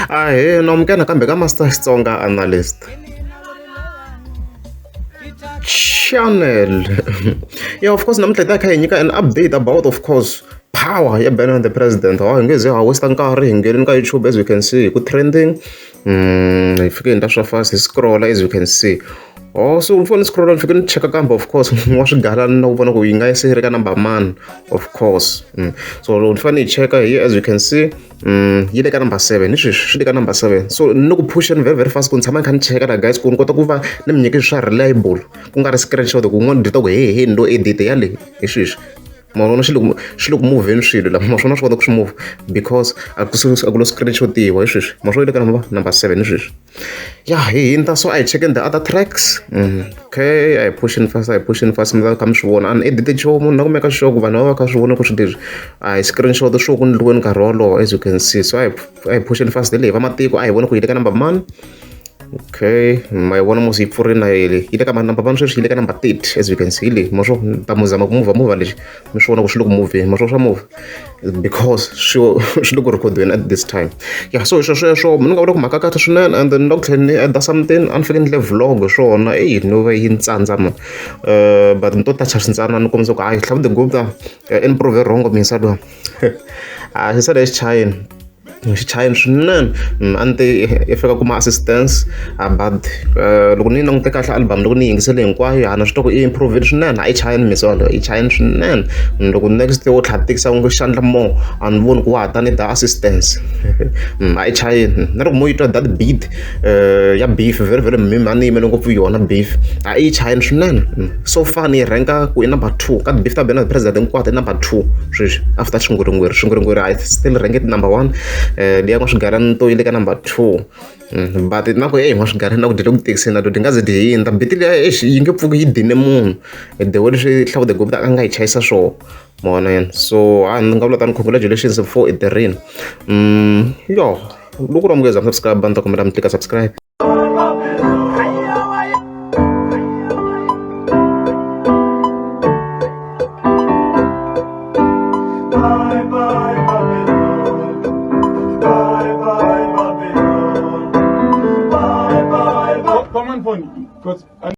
Ahee, nomkena kambe ka Master Xitsonga Analyst channel. Yeah, of course, namuntlha hi kha hi nyika an update about, of course, power ya banner the president. Hi nge ze ha waste nkarhi hi ngeleni ka YouTube, as you can see, ku trending. Hi fike hi ndla swa fast hi scroll, as you can see. Oh, so ufone scroll ni fike ni cheka kambe, of course, wa swigalana na ku vona ku yi nga yisi ri ka number man, of course. So ni fane hi cheka here, as you can see, yi le ka number 7. Ni swi le ka number 7. So ni ku pusheni very very fast ku ni tshama ni kha ni cheka la guys, ku ni kota ku va ni mi nyike swa reliable, ku nga ri screenshot ku n'wana dita ku he ndo edit yale hi sweswi. Mavona swi le ku muveni swilo la, naswona swi kota ku swi move because a ku lo screenshotiwa hi sweswi. Ma swi le ka number 7 hi sweswi. Yeah, hi hinta so I checking the other tracks. Okay, I pushing fast mi ta kha mi swi vona. A ni edite nchumu na ku make sure ku vanhu va va kha swi vona ku swi leswi I screenshot swo ku ni liweni nkarhi wolowo, as you can see. So I pushing fast leyi va matiko a hi vona ku yi le ka number man. Okay, ma vona mos hi pfurile yi le ka number one sweswi, yi le ka number 30, as you can see. Le ma swo ta mu zama ku move lexi mi swi vona ku swi le ku moveni, ma swo swa move because swi le ku recordweni at this time. Yeah, so sweswo mi nga vula ku mhaka kahle swinene, and then loko tlhela ni endla something a ni fike ni le vlog swona no va yi ntsandza ma but ni to tacha swintsanana ni kombisa ku hayi hlava the good improve wrong mi sadwa a xi sada xichayeni xichayeni swinene. A ni te i fika kuma assistance but loko ni langute kahle album, loko ni yingisele hinkwayo na swi twa ku i improve swinene. A yi chayeni misolo, i chayeni swinene. Loko next wo xatikisa u nge xandla more a ni voni ku wa ha ta ni da assistance. A yi chayeni na loko mo yi twa that beat ya beef very very mimi a ni yimele ngopfu yona beef. A yi chayeni swinene. So far ni ranka ku i number 2 ka beef ta bena president hinkwato i number 2 sweswi after xingwirigwiri I still rank it number 1. Liya n'waswigalana to yi le ka number 2 but na ku hey n'waswigalana na ku dile ku tikiseni na to ti nga ze ti hindza biti liya yi nge pfuki yi dine munhu the way leswi hlava the gobi ta a nga yi chayisa swona mona yena. So ni nga vula tani congratulations for it rin. Yo loko ri amukeza subscribe ni ta kombela mi tlika subscribe. Come on, phone.